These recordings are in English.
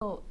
So,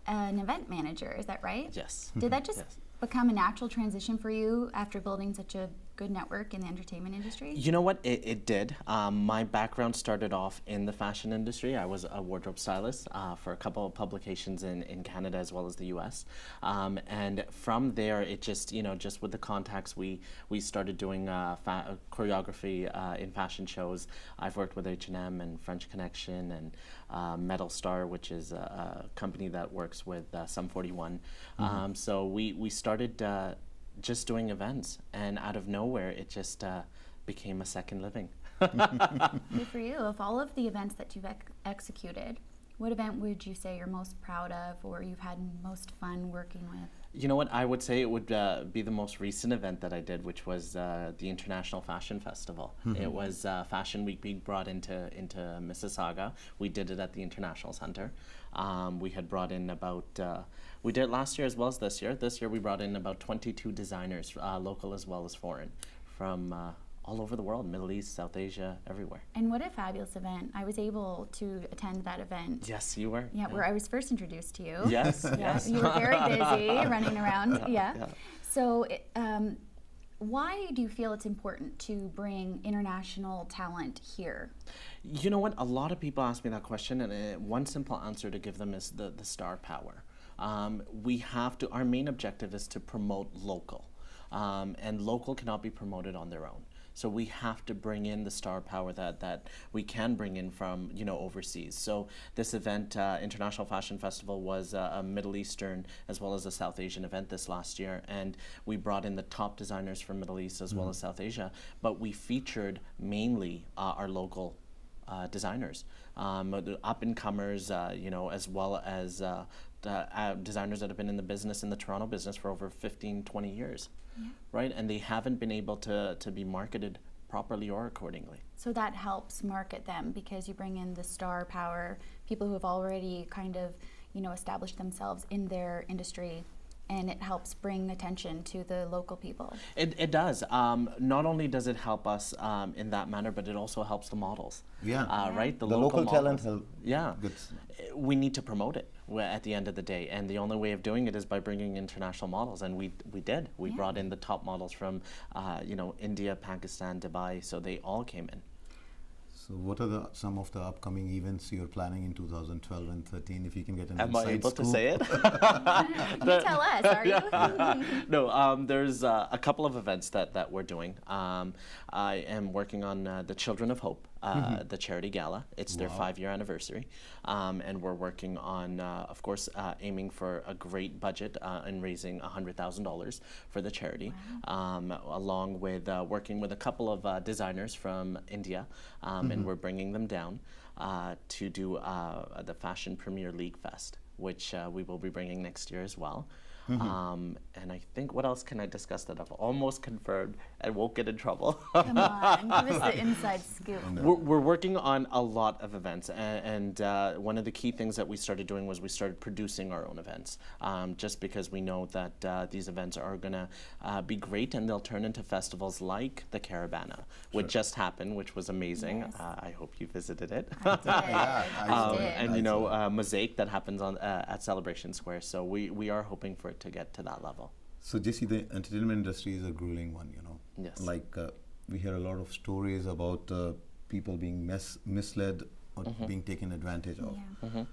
an event manager, is that right? Yes. Did that just Yes. become a natural transition for you after building such a good network in the entertainment industry? You know what? It did. My background started off in the fashion industry. I was a wardrobe stylist for a couple of publications in Canada as well as the US. And from there, it just, just with the contacts, we started doing choreography in fashion shows. I've worked with H&M and French Connection and Metal Star, which is a company that works with Sum 41. So we started just doing events, and out of nowhere it just became a second living. Good for you. Of all of the events that you've executed, what event would you say you're most proud of or you've had most fun working with? You know what? I would say it would be the most recent event that I did, which was the International Fashion Festival. It was Fashion Week being brought into Mississauga. We did it at the International Center. We had brought in about, we did it last year as well as this year. This year we brought in about 22 designers, local as well as foreign, from all over the world, Middle East, South Asia, everywhere. And what a fabulous event. I was able to attend that event. Yes, you were. Yeah, where I was first introduced to you. Yes, Yeah, yes. you were very busy running around. Yeah. So, why do you feel it's important to bring international talent here? You know what? A lot of people ask me that question, and one simple answer to give them is the star power. We have to, our main objective is to promote local, and local cannot be promoted on their own. So we have to bring in the star power that we can bring in from overseas. So this event, International Fashion Festival, was a Middle Eastern as well as a South Asian event this last year, and we brought in the top designers from Middle East as well as South Asia. But we featured mainly our local designers, the up-and-comers, as well as designers that have been in the business, in the Toronto business for over 15, 20 years, right? And they haven't been able to be marketed properly or accordingly. So that helps market them because you bring in the star power, people who have already kind of, established themselves in their industry, and it helps bring attention to the local people. It does. Not only does it help us in that manner, but it also helps the models. Right? The local talent models. help. Yeah. Good. We need to promote it at the end of the day, and the only way of doing it is by bringing international models, and we did. We brought in the top models from India, Pakistan, Dubai, so they all came in. So what are some of the upcoming events you're planning in 2012 and 13, if you can get an Am I inside able scoop? to say it? You tell us, are you? No, there's a couple of events that we're doing. I am working on the Children of Hope, the charity gala. It's their 5-year anniversary. And we're working on, of course, aiming for a great budget and raising $100,000 for the charity, along with working with a couple of designers from India, and we're bringing them down to do the Fashion Premier League Fest, which we will be bringing next year as well. And I think, what else can I discuss that I've almost confirmed and won't get in trouble? Come on, give us the inside scoop. We're working on a lot of events, and one of the key things that we started doing was we started producing our own events, just because we know that these events are going to be great, and they'll turn into festivals like the Caravana, which just happened, which was amazing. Yes. I hope you visited it. I did. I did. And Mosaic that happens on at Celebration Square. So we are hoping for it to get to that level. So Jesse, the entertainment industry is a grueling one, Yes. Like we hear a lot of stories about people being misled or being taken advantage of.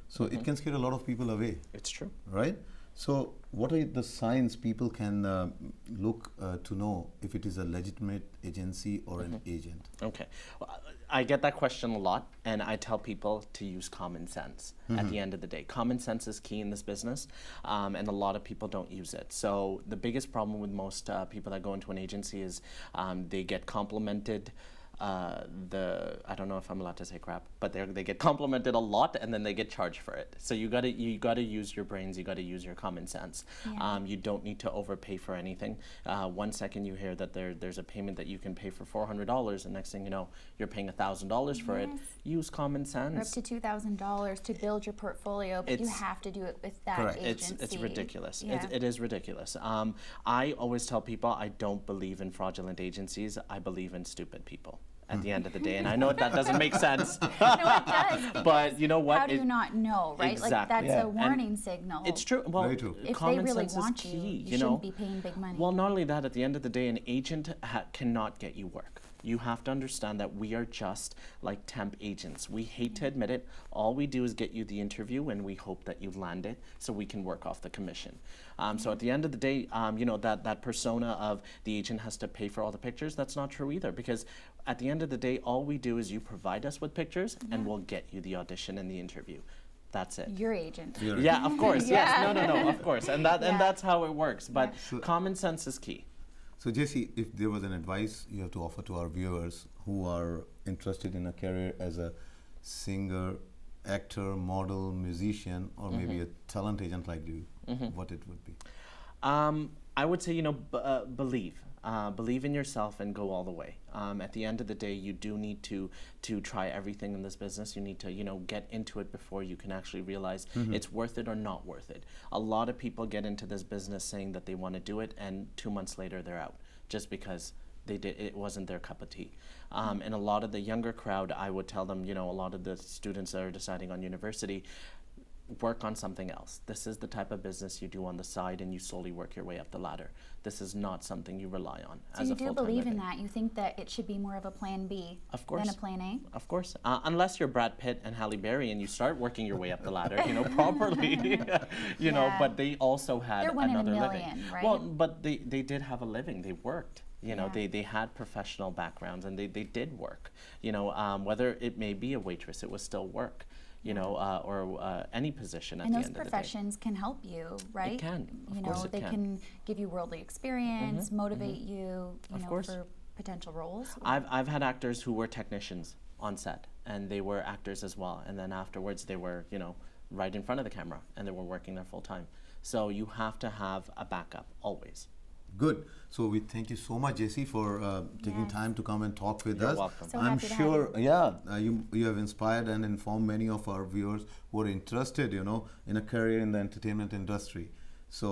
So it can scare a lot of people away, It's true. right? So what are the signs people can look to know if it is a legitimate agency or an agent? Okay. Well, I get that question a lot, and I tell people to use common sense at the end of the day. Common sense is key in this business, and a lot of people don't use it. So the biggest problem with most people that go into an agency is they get complimented. I don't know if I'm allowed to say crap, but they get complimented a lot, and then they get charged for it. So you gotta use your brains, you gotta use your common sense. You don't need to overpay for anything. One second you hear that there's a payment that you can pay for $400, and next thing you know, you're paying $1,000 for it. Use common Or up sense. to $2,000 to build your portfolio, but you It's- have to do it with that Correct. agency. It's ridiculous. Yeah. It is ridiculous. I always tell people I don't believe in fraudulent agencies. I believe in stupid people. at the end of the day. And I know that doesn't make sense. No, it does. But you know what? How do you not know, right? Exactly. Like that's Yeah. a warning signal. It's true. Well, Very true. If they common really sense want is you, key. you know, shouldn't be paying big money. Well, not only that, at the end of the day, an agent cannot get you work. You have to understand that we are just like temp agents. We hate to admit it. All we do is get you the interview, and we hope that you land it, so we can work off the commission. So at the end of the day, you know, that persona of the agent has to pay for all the pictures, that's not true either, because at the end of the day, all we do is you provide us with pictures, and we'll get you the audition and the interview. That's it. Your agent. You're- Yeah, of course. Yes. No, of course. And Yeah. that's how it works. But So- common sense is key. So, Jesse, if there was an advice you have to offer to our viewers who are interested in a career as a singer, actor, model, musician, or maybe a talent agent like you, what it would be? I would say, you know, believe. Believe in yourself and go all the way. At the end of the day, you do need to try everything in this business. You need to, you know, get into it before you can actually realize it's worth it or not worth it. A lot of people get into this business saying that they want to do it, and 2 months later they're out just because it wasn't their cup of tea. And a lot of the younger crowd, I would tell them, you know, a lot of the students that are deciding on university, work on something else. This is the type of business you do on the side, and you slowly work your way up the ladder. This is not something you rely on So as you a do full-time believe in living. that? You think that it should be more of a plan B Of course. than a plan A? Of course, unless you're Brad Pitt and Halle Berry and you start working your way up the ladder, you know, properly, you know. Yeah. But they also had They're one in a another living. million, right? Well, but they did have a living. They worked. You know, Yeah. they had professional backgrounds, and they did work. You know, whether it may be a waitress, it was still work. You know, or any position at And the those end of the day. professions can help you, right? can. Of You course know, it they can. give you worldly experience, motivate you, Of know, course. for potential roles. I've had actors who were technicians on set, and they were actors as well. And then afterwards, they were, you know, right in front of the camera, and they were working there full time. So you have to have a backup always. Good. So we thank you so much, Jesse, for taking Yes. time to come and talk with You're us. welcome. So I'm happy to have sure, yeah, you have inspired and informed many of our viewers who are interested, you know, in a career in the entertainment industry. So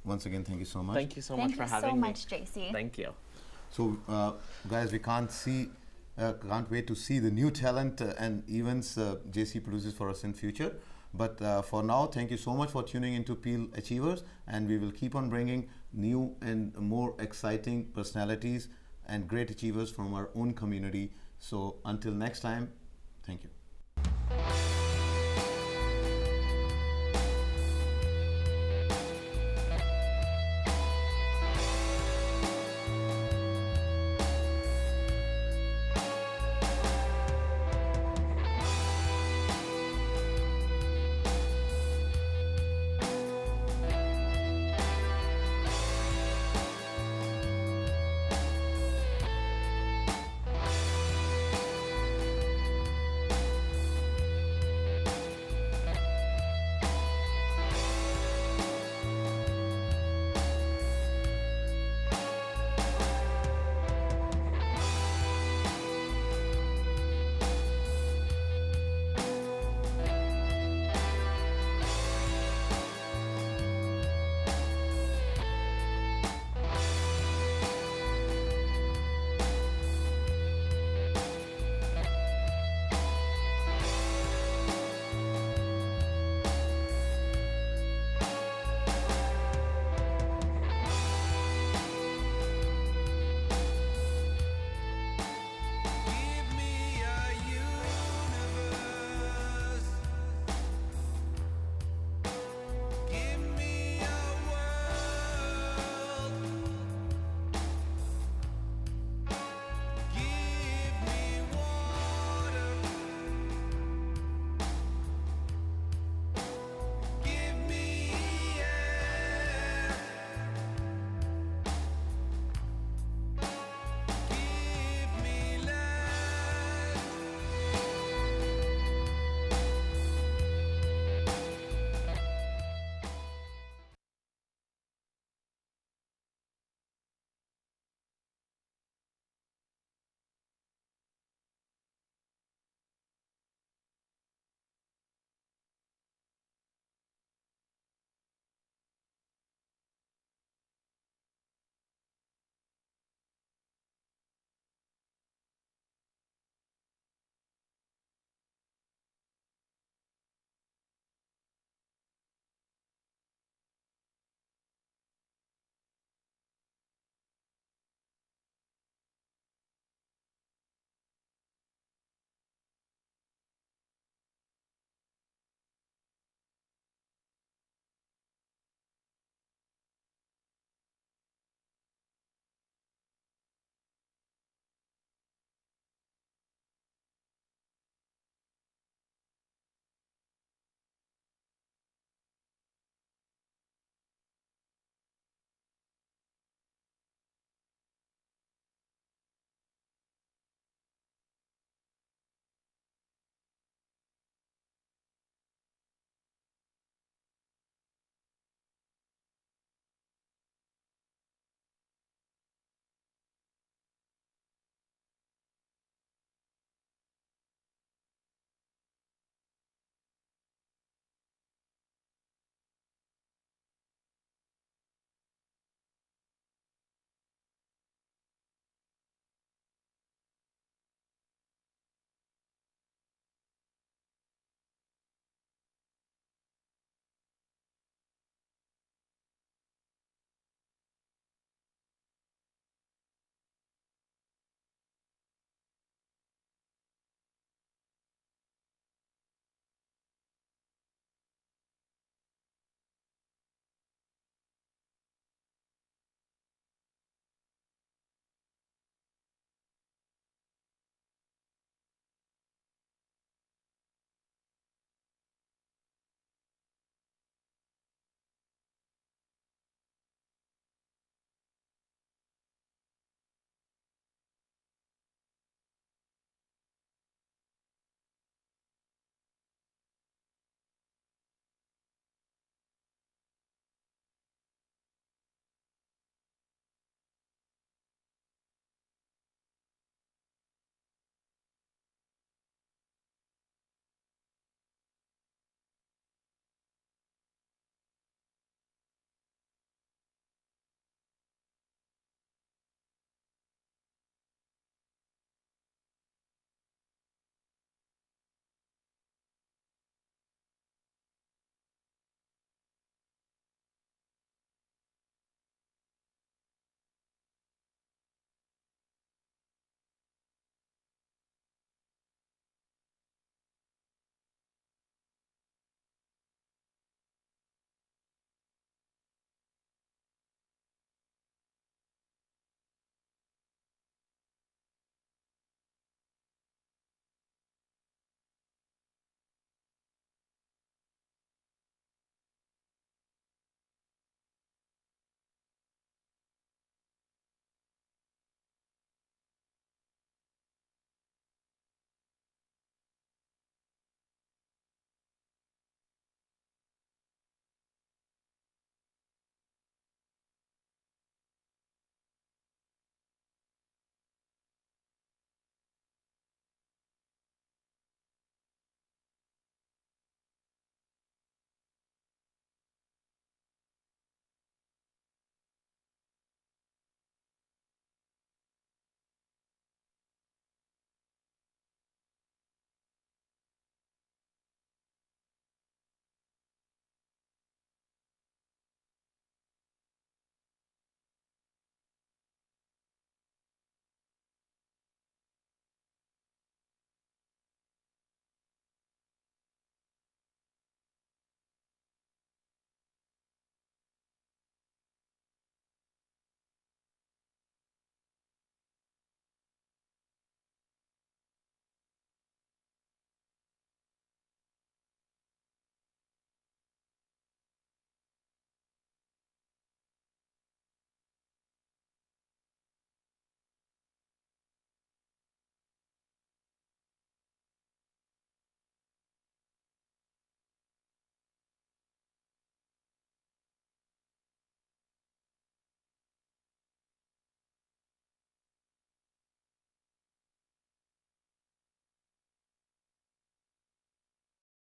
once again, thank you so much. Thank you so Thank much for you having so me. much, JC. Thank you. So, guys, we can't wait to see the new talent and events JC produces for us in future. But for now, thank you so much for tuning into Peel Achievers, and we will keep on bringing new and more exciting personalities and great achievers from our own community. So until next time, thank you.